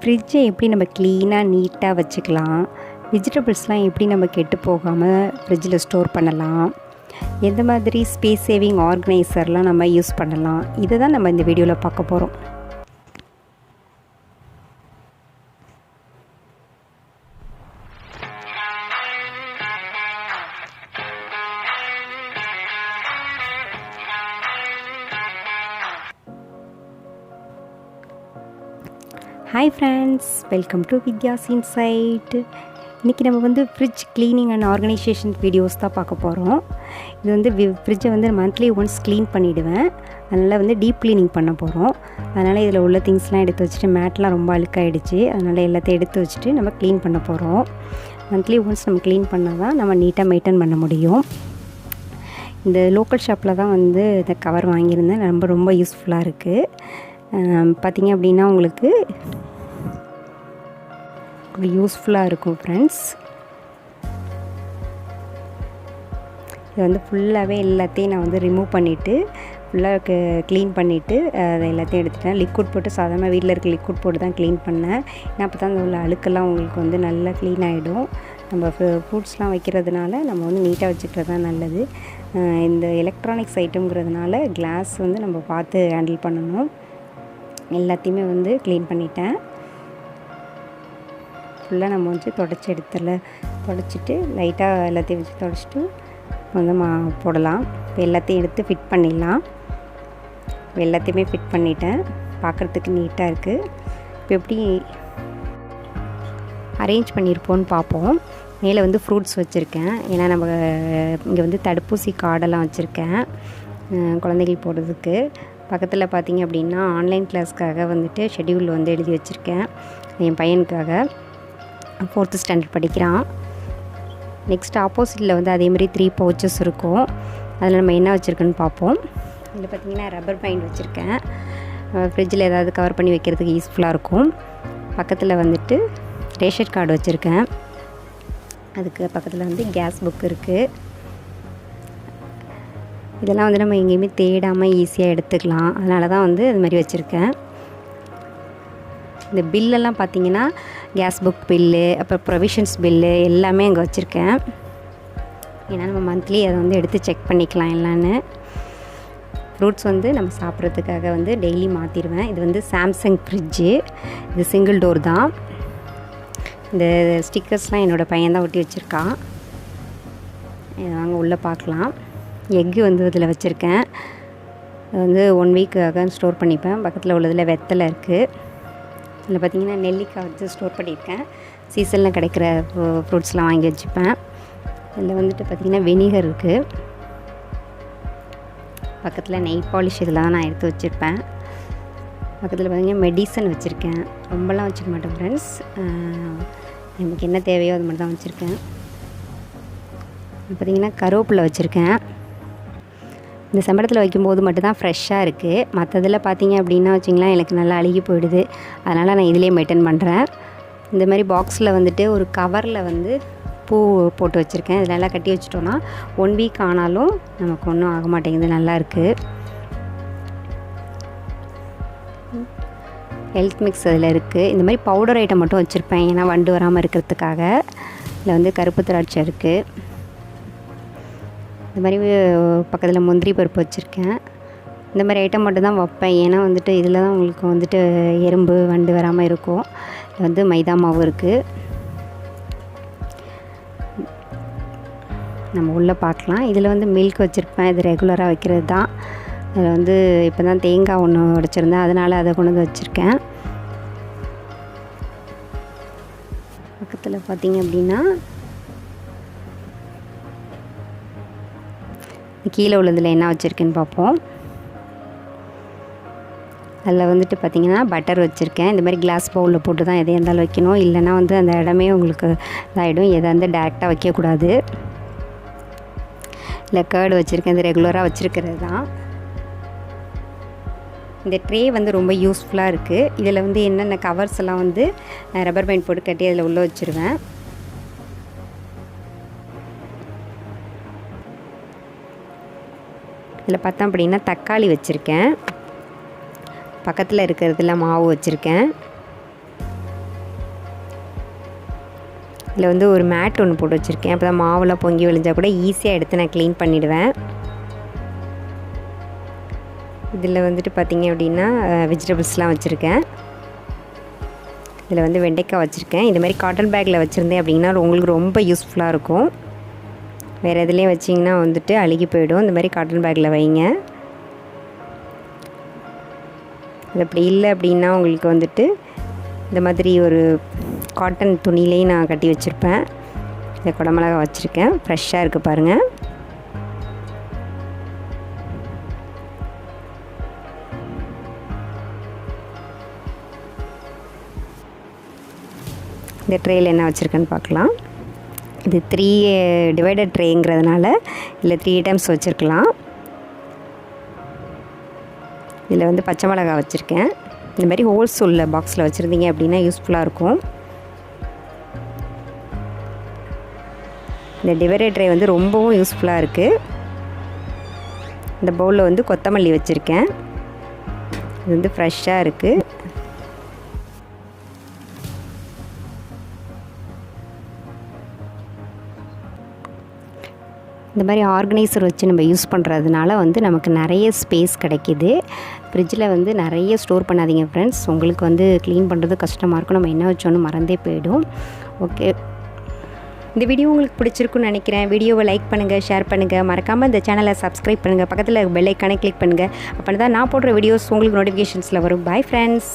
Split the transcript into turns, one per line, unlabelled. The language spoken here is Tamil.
ஃப்ரிட்ஜை எப்படி நம்ம க்ளீனாக நீட்டாக வச்சுக்கலாம், வெஜிடபிள்ஸ்லாம் எப்படி நம்ம கெட்டு போகாமல் ஃப்ரிட்ஜில் ஸ்டோர் பண்ணலாம், எந்த மாதிரி ஸ்பேஸ் சேவிங் ஆர்கனைசர்லாம் நம்ம யூஸ் பண்ணலாம், இதை தான் நம்ம இந்த வீடியோவில் பார்க்க போகிறோம். ஹாய் ஃப்ரெண்ட்ஸ், வெல்கம் டு வித்யா சின்சைட். இன்றைக்கி நம்ம fridge cleaning and organisation videos தான் பார்க்க போகிறோம். இது ஃப்ரிட்ஜை மந்த்லி ஒன்ஸ் க்ளீன் பண்ணிவிடுவேன். அதனால் டீப் க்ளீனிங் பண்ண போகிறோம். அதனால் இதில் உள்ள திங்ஸ்லாம் எடுத்து வச்சுட்டு, மேட்லாம் ரொம்ப அழுக்காயிடுச்சு, அதனால் எல்லாத்தையும் எடுத்து வச்சுட்டு நம்ம க்ளீன் பண்ண போகிறோம். மந்த்லி ஒன்ஸ் நம்ம க்ளீன் பண்ணால் தான் நம்ம நீட்டாக மெயின்டைன் பண்ண முடியும். இந்த லோக்கல் ஷாப்பில் தான் இந்த கவர் வாங்கியிருந்தேன். ரொம்ப யூஸ்ஃபுல்லாக இருக்குது. பார்த்திங்க அப்படின்னா உங்களுக்கு யூஸ்ஃபுல்லாக இருக்கும் ஃப்ரெண்ட்ஸ். இது ஃபுல்லாகவே எல்லாத்தையும் நான் ரிமூவ் பண்ணிவிட்டு ஃபுல்லாக க்ளீன் பண்ணிவிட்டு அதை எல்லாத்தையும் எடுத்துட்டேன். லிக்விட் போட்டு சாதாரண வீட்டில் இருக்க லிக்விட் போட்டு தான் க்ளீன் பண்ணேன். ஏன்னா அப்போ தான் அந்த உள்ள அழுக்கெல்லாம் உங்களுக்கு நல்லா க்ளீன் ஆகிடும். நம்ம ஃப்ரூட்ஸ்லாம் வைக்கிறதுனால நம்ம நீட்டாக வச்சுக்கிறது தான் நல்லது. இந்த எலக்ட்ரானிக்ஸ் ஐட்டம்ங்கிறதுனால கிளாஸ் நம்ம பார்த்து ஹேண்டில் பண்ணணும். எல்லாத்தையுமே க்ளீன் பண்ணிட்டேன். ஃபுல்லாக நம்ம தொடச்சிட்டு லைட்டாக எல்லாத்தையும் வச்சு தொடச்சிட்டு போடலாம். இப்போ எல்லாத்தையும் எடுத்து ஃபிட் பண்ணிடலாம். எல்லாத்தையுமே ஃபிட் பண்ணிட்டேன். பார்க்குறதுக்கு நீட்டாக இருக்குது. இப்போ எப்படி அரேஞ்ச் பண்ணியிருப்போன்னு பார்ப்போம். மேலே ஃப்ரூட்ஸ் வச்சுருக்கேன். ஏன்னா நம்ம இங்கே தடுப்பூசி கார்டெல்லாம் வச்சுருக்கேன் குழந்தைகள் போடுறதுக்கு. பக்கத்தில் பார்த்திங்க அப்படின்னா ஆன்லைன் கிளாஸ்க்காக ஷெட்யூல் எழுதி வச்சுருக்கேன் என் பையனுக்காக. 4th ஸ்டாண்டர்ட் படிக்கிறான். நெக்ஸ்ட் ஆப்போசிட்டில் அதேமாதிரி 3 பவுச்சஸ் இருக்கும். அதில் நம்ம என்ன வச்சுருக்கோன்னு பார்ப்போம். இதில் பார்த்திங்கன்னா ரப்பர் பைண்ட் வச்சுருக்கேன். ஃப்ரிட்ஜில் ஏதாவது கவர் பண்ணி வைக்கிறதுக்கு யூஸ்ஃபுல்லாக இருக்கும். பக்கத்தில் ரேஷன் கார்டு வச்சுருக்கேன். அதுக்கு பக்கத்தில் கேஸ் புக் இருக்குது. இதெல்லாம் நம்ம எங்கேயுமே தேடாமல் ஈஸியாக எடுத்துக்கலாம். அதனால தான் அது மாதிரி வச்சுருக்கேன். இந்த பில்லெல்லாம் பார்த்திங்கன்னா கேஸ் புக் பில்லு, அப்புறம் ப்ரொவிஷன்ஸ் பில்லு எல்லாமே அங்கே வச்சுருக்கேன். ஏன்னா நம்ம மந்த்லி அதை எடுத்து செக் பண்ணிக்கலாம் எல்லான்னு. ஃப்ரூட்ஸ் நம்ம சாப்பிட்றதுக்காக டெய்லி மாற்றிடுவேன். இது சாம்சங் ஃப்ரிட்ஜு. இது சிங்கிள் டோர் தான். இந்த ஸ்டிக்கர்ஸ்லாம் என்னோடய பையன் தான் ஒட்டி வச்சுருக்கான். வாங்க உள்ளே பார்க்கலாம். எக்கு இதில் வச்சுருக்கேன். அது 1 வீக்காக ஸ்டோர் பண்ணிப்பேன். பக்கத்தில் உள்ளதில் வெத்தலை இருக்குது. இதில் பார்த்திங்கன்னா நெல்லிக்காய் ஸ்டோர் பண்ணியிருக்கேன். சீசனில் கிடைக்கிற ஃப்ரூட்ஸ்லாம் வாங்கி வச்சுப்பேன். இதில் பார்த்திங்கன்னா வினிகர் இருக்குது. பக்கத்தில் நெய் பாலிஷ் இதெல்லாம் நான் எடுத்து வச்சுருப்பேன். பக்கத்தில் பார்த்திங்கன்னா மெடிசன் வச்சுருக்கேன். ரொம்பலாம் வச்சுக்க மாட்டேன் ஃப்ரெண்ட்ஸ். நமக்கு என்ன தேவையோ அது மட்டும் தான் வச்சுருக்கேன். பார்த்திங்கன்னா கருவேப்பிலை வச்சுருக்கேன். இந்த சம்பளத்தில் வைக்கும்போது மட்டும்தான் ஃப்ரெஷ்ஷாக இருக்குது. மற்றதில் பார்த்திங்க அப்படின்னா வச்சிங்களேன் எனக்கு நல்லா அழுகி போயிடுது. அதனால் நான் இதிலே மெயின்டைன் பண்ணுறேன். இந்த மாதிரி பாக்ஸில் ஒரு கவரில் பூ போட்டு வச்சுருக்கேன். இதில் நல்லா கட்டி வச்சிட்டோன்னா 1 வீக் ஆனாலும் நமக்கு ஒன்றும் ஆக மாட்டேங்குது. நல்லாயிருக்கு. ஹெல்த் மிக்ஸ் அதில் இருக்குது. இந்த மாதிரி பவுடர் ஐட்டம் மட்டும் வச்சுருப்பேன். ஏன்னா வண்டு வராமல் இருக்கிறதுக்காக. இதில் கருப்பு திராட்சை இருக்குது. இந்த மாதிரி பக்கத்தில் முந்திரி பருப்பு வச்சுருக்கேன். இந்த மாதிரி ஐட்டம் மட்டும் தான் வைப்பேன். ஏன்னா இதில் தான் உங்களுக்கு எறும்பு வண்டு வராமல் இருக்கும். இதில் மைதா மாவு இருக்குது. நம்ம உள்ளே பார்க்கலாம். இதில் மில்க் வச்சுருப்பேன். இது ரெகுலராக வைக்கிறது தான். அதில் இப்போ தான் தேங்காய் ஒன்று உடைச்சிருந்தேன். அதனால் அதை கொண்டு வச்சுருக்கேன். பக்கத்தில் பார்த்திங்க அப்படின்னா கீழே உள்ளதில் என்ன வச்சுருக்கேன்னு பார்ப்போம். அதில் பார்த்திங்கன்னா பட்டர் வச்சுருக்கேன். இந்த மாதிரி கிளாஸ் பவுலில் போட்டு தான் எதை இருந்தாலும் வைக்கணும். இல்லைனா அந்த இடமே உங்களுக்கு இதாகிடும். எதை டேரெக்டாக வைக்கக்கூடாது. இல்லை கேர்டு வச்சுருக்கேன். இது ரெகுலராக வச்சுருக்கிறது தான். இந்த ட்ரே ரொம்ப யூஸ்ஃபுல்லாக இருக்குது. இதில் என்னென்ன கவர்ஸ் எல்லாம் ரப்பர் பேண்ட் போட்டு கட்டி அதில் உள்ளே வச்சுருவேன். இதில் பார்த்தோம் அப்படின்னா தக்காளி வச்சுருக்கேன். பக்கத்தில் இருக்கிறதுல மாவு வச்சுருக்கேன். இதில் வந்து ஒரு மேட் ஒன்று போட்டு வச்சுருக்கேன். அப்போ தான் மாவுலாம் பொங்கி விழுந்தால் கூட ஈஸியாக எடுத்து நான் க்ளீன் பண்ணிவிடுவேன். இதில் வந்துட்டு பார்த்திங்க அப்படின்னா வெஜிடபிள்ஸ்லாம் வச்சுருக்கேன். இதில் வந்து வெண்டைக்காய் வச்சுருக்கேன். இந்த மாதிரி காட்டன் பேக்கில் வச்சுருந்தேன் அப்படின்னா உங்களுக்கு ரொம்ப யூஸ்ஃபுல்லாக இருக்கும். வேறு எதுலேயும் வச்சிங்கன்னா வந்துட்டு அழுகி போயிடும். இந்த மாதிரி காட்டன் பேக்கில் வைங்க. அது அப்படி இல்லை அப்படின்னா உங்களுக்கு வந்துட்டு இந்த மாதிரி ஒரு காட்டன் துணியிலேயே நான் கட்டி வச்சுருப்பேன். இந்த குடமிளகா வச்சுருக்கேன். ஃப்ரெஷ்ஷாக இருக்குது பாருங்கள். இந்த ட்ரேயில் என்ன வச்சுருக்கேன்னு பார்க்கலாம். இது 3 டிவைடட் ட்ரேங்கிறதுனால இல்லை 3 ஐட்டம்ஸ் வச்சுருக்கலாம். இதில் வந்து பச்சை மிளகா வச்சுருக்கேன். இந்த மாதிரி ஹோல்ஸ் உள்ள பாக்ஸில் வச்சுருந்தீங்க அப்படின்னா யூஸ்ஃபுல்லாக இருக்கும். இந்த டிவைடட் ட்ரே வந்து ரொம்பவும் யூஸ்ஃபுல்லாக இருக்குது. இந்த பவுலில் வந்து கொத்தமல்லி வச்சுருக்கேன். இது வந்து ஃப்ரெஷ்ஷாக இருக்குது. இந்த மாதிரி ஆர்கனைசர் வச்சு நம்ம யூஸ் பண்ணுறதுனால வந்து நமக்கு நிறைய ஸ்பேஸ் கிடைக்கிது. ஃப்ரிட்ஜில் வந்து நிறைய ஸ்டோர் பண்ணாதீங்க ஃப்ரெண்ட்ஸ். உங்களுக்கு வந்து க்ளீன் பண்ணுறது கஷ்டமாக இருக்கும். நம்ம என்ன வச்சோன்னு மறந்தே போயிடும். ஓகே, இந்த வீடியோ உங்களுக்கு பிடிச்சிருக்குன்னு நினைக்கிறேன். வீடியோவை லைக் பண்ணுங்கள், ஷேர் பண்ணுங்கள், மறக்காமல் இந்த சேனலை சப்ஸ்கிரைப் பண்ணுங்கள், பக்கத்தில் பெல் ஐக்கானை கிளிக் பண்ணுங்கள். அப்போ தான் நான் போடுற வீடியோஸ் உங்களுக்கு நோட்டிஃபிகேஷன்ஸில் வரும். Bye friends.